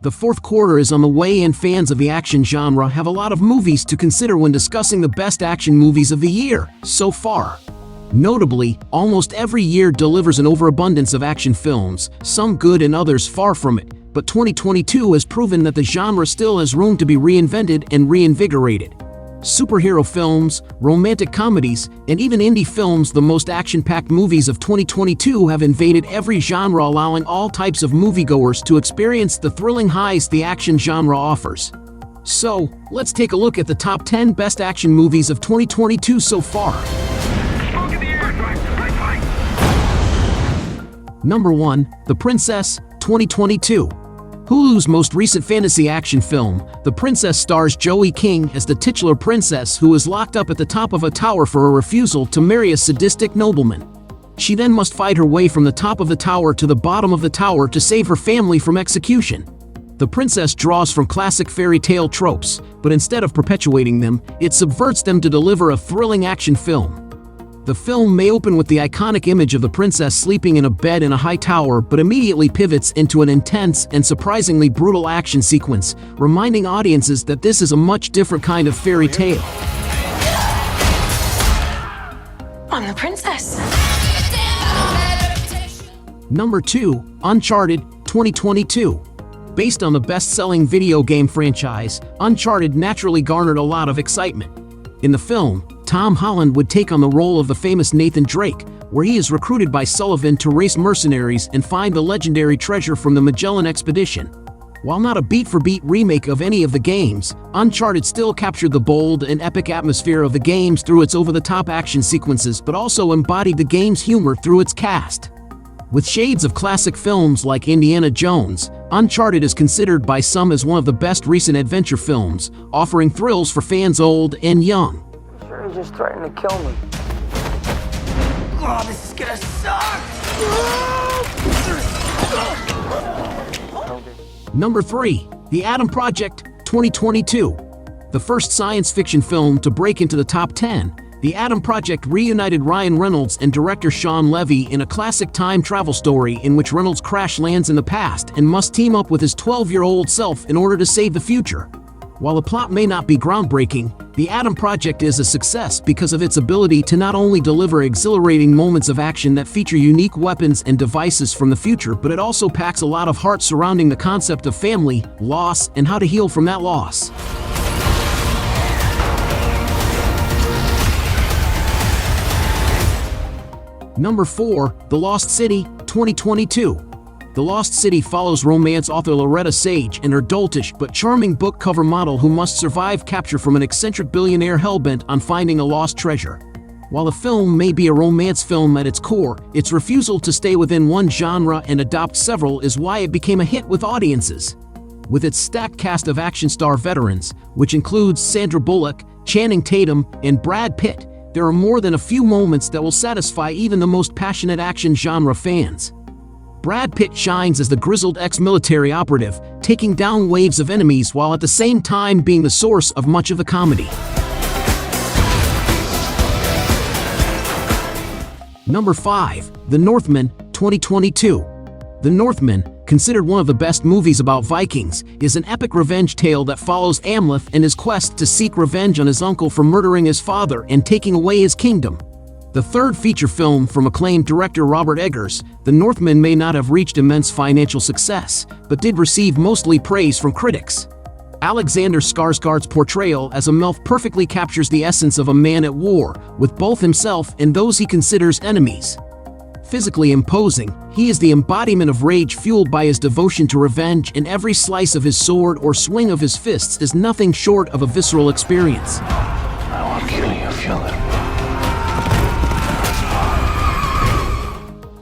The fourth quarter is on the way and fans of the action genre have a lot of movies to consider when discussing the best action movies of the year so far. Notably, almost every year delivers an overabundance of action films, some good and others far from it, but 2022 has proven that the genre still has room to be reinvented and reinvigorated. Superhero films, romantic comedies, and even indie films, the most action-packed movies of 2022 have invaded every genre, allowing all types of moviegoers to experience the thrilling highs the action genre offers. So, let's take a look at the top 10 best action movies of 2022 so far. Number 1, The Princess, 2022. Hulu's most recent fantasy action film, The Princess, stars Joey King as the titular princess who is locked up at the top of a tower for a refusal to marry a sadistic nobleman. She then must fight her way from the top of the tower to the bottom of the tower to save her family from execution. The princess draws from classic fairy tale tropes, but instead of perpetuating them, it subverts them to deliver a thrilling action film. The film may open with the iconic image of the princess sleeping in a bed in a high tower, but immediately pivots into an intense and surprisingly brutal action sequence, reminding audiences that this is a much different kind of fairy tale. I'm the princess. Number 2, Uncharted, 2022. Based on the best-selling video game franchise, Uncharted naturally garnered a lot of excitement. In the film, Tom Holland would take on the role of the famous Nathan Drake, where he is recruited by Sullivan to race mercenaries and find the legendary treasure from the Magellan expedition. While not a beat-for-beat remake of any of the games, Uncharted still captured the bold and epic atmosphere of the games through its over-the-top action sequences, but also embodied the game's humor through its cast. With shades of classic films like Indiana Jones, Uncharted is considered by some as one of the best recent adventure films, offering thrills for fans old and young. Sure, he just threatened to kill me. Oh, this is gonna suck! Number 3, The Atom Project, 2022. The first science fiction film to break into the top 10, The Atom Project reunited Ryan Reynolds and director Sean Levy in a classic time travel story in which Reynolds crash lands in the past and must team up with his 12-year-old self in order to save the future. While the plot may not be groundbreaking, The Atom Project is a success because of its ability to not only deliver exhilarating moments of action that feature unique weapons and devices from the future, but it also packs a lot of heart surrounding the concept of family, loss, and how to heal from that loss. Number 4, The Lost City, 2022. The Lost City follows romance author Loretta Sage and her doltish but charming book cover model who must survive capture from an eccentric billionaire hellbent on finding a lost treasure. While the film may be a romance film at its core, its refusal to stay within one genre and adopt several is why it became a hit with audiences. With its stacked cast of action star veterans, which includes Sandra Bullock, Channing Tatum, and Brad Pitt, there are more than a few moments that will satisfy even the most passionate action genre fans. Brad Pitt shines as the grizzled ex-military operative, taking down waves of enemies while at the same time being the source of much of the comedy. Number 5, The Northman, 2022. The Northman, considered one of the best movies about Vikings, is an epic revenge tale that follows Amleth and his quest to seek revenge on his uncle for murdering his father and taking away his kingdom. The third feature film from acclaimed director Robert Eggers, The Northman may not have reached immense financial success, but did receive mostly praise from critics. Alexander Skarsgård's portrayal as Amelf perfectly captures the essence of a man at war, with both himself and those he considers enemies. Physically imposing, he is the embodiment of rage fueled by his devotion to revenge, and every slice of his sword or swing of his fists is nothing short of a visceral experience. I want to kill you, feel it.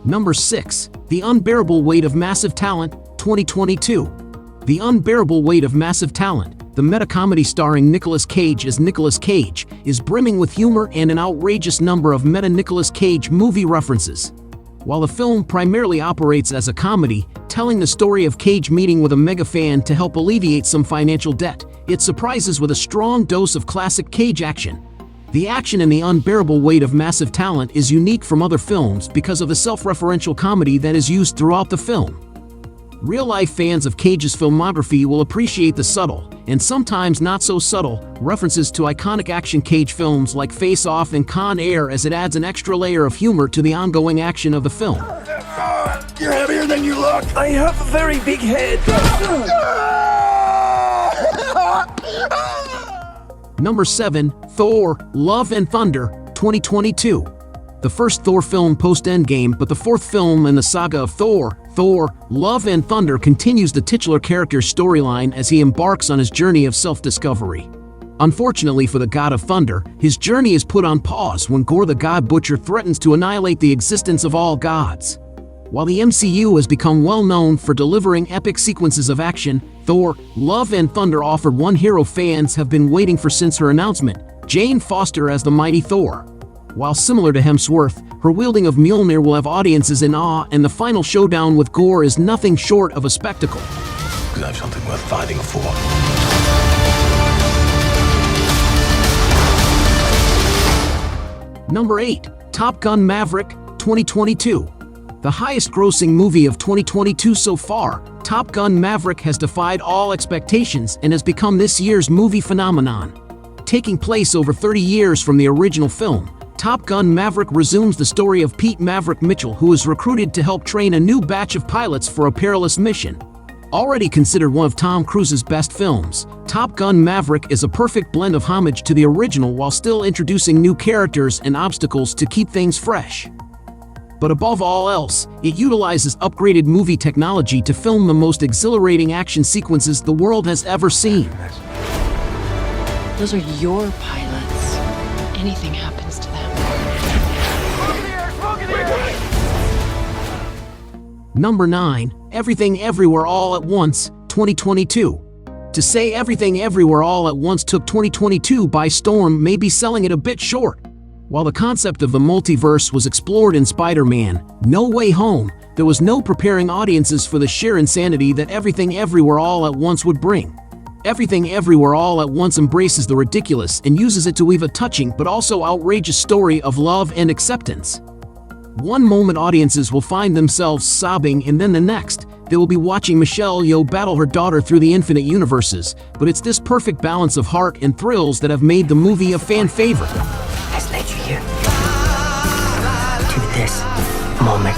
Number 6, The Unbearable Weight of Massive Talent, 2022. The Unbearable Weight of Massive Talent, the meta-comedy starring Nicolas Cage as Nicolas Cage, is brimming with humor and an outrageous number of meta-Nicolas Cage movie references. While the film primarily operates as a comedy, telling the story of Cage meeting with a mega fan to help alleviate some financial debt, it surprises with a strong dose of classic Cage action. The action in The Unbearable Weight of Massive Talent is unique from other films because of the self-referential comedy that is used throughout the film. Real-life fans of Cage's filmography will appreciate the subtle, and sometimes not so subtle, references to iconic action Cage films like Face Off and Con Air, as it adds an extra layer of humor to the ongoing action of the film. You're heavier than you look. I have a very big head. Number 7. Thor: Love and Thunder, 2022. The first Thor film post-Endgame, but the fourth film in the saga of Thor, Love and Thunder, continues the titular character's storyline as he embarks on his journey of self-discovery. Unfortunately for the God of Thunder, his journey is put on pause when Gore the God Butcher threatens to annihilate the existence of all gods. While the MCU has become well known for delivering epic sequences of action, Thor: Love and Thunder offered one hero fans have been waiting for since her announcement, Jane Foster as the mighty Thor. While similar to Hemsworth, her wielding of Mjolnir will have audiences in awe, and the final showdown with Gore is nothing short of a spectacle. Because I have something worth fighting for. Number 8. Top Gun: Maverick, 2022. The highest-grossing movie of 2022 so far, Top Gun: Maverick has defied all expectations and has become this year's movie phenomenon. Taking place over 30 years from the original film, Top Gun: Maverick resumes the story of Pete Maverick Mitchell, who is recruited to help train a new batch of pilots for a perilous mission. Already considered one of Tom Cruise's best films, Top Gun: Maverick is a perfect blend of homage to the original while still introducing new characters and obstacles to keep things fresh. But above all else, it utilizes upgraded movie technology to film the most exhilarating action sequences the world has ever seen. Those are your pilots. Anything happens to them. Number 9. Everything Everywhere All at Once, 2022. To say Everything Everywhere All at Once took 2022 by storm may be selling it a bit short. While the concept of the multiverse was explored in Spider-Man: No Way Home, there was no preparing audiences for the sheer insanity that Everything Everywhere All at Once would bring. Everything Everywhere All at Once embraces the ridiculous and uses it to weave a touching but also outrageous story of love and acceptance. One moment audiences will find themselves sobbing, and then the next, they will be watching Michelle Yeoh battle her daughter through the infinite universes, but it's this perfect balance of heart and thrills that have made the movie a fan favorite. Has led you here to this moment.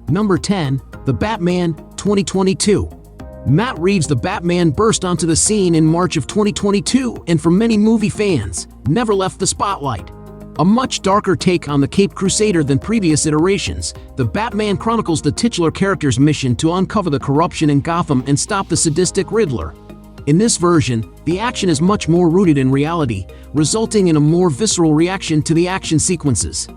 Number 10. The Batman, 2022. Matt Reeves' The Batman burst onto the scene in March of 2022 and for many movie fans, never left the spotlight. A much darker take on the Caped Crusader than previous iterations, The Batman chronicles the titular character's mission to uncover the corruption in Gotham and stop the sadistic Riddler. In this version, the action is much more rooted in reality, resulting in a more visceral reaction to the action sequences.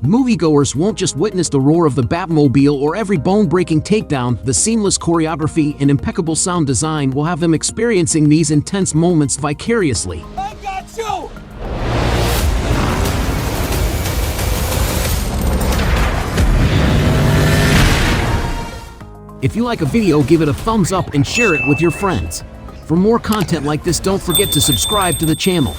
Moviegoers won't just witness the roar of the Batmobile or every bone-breaking takedown, the seamless choreography and impeccable sound design will have them experiencing these intense moments vicariously. I got you! If you like a video, give it a thumbs up and share it with your friends. For more content like this, don't forget to subscribe to the channel.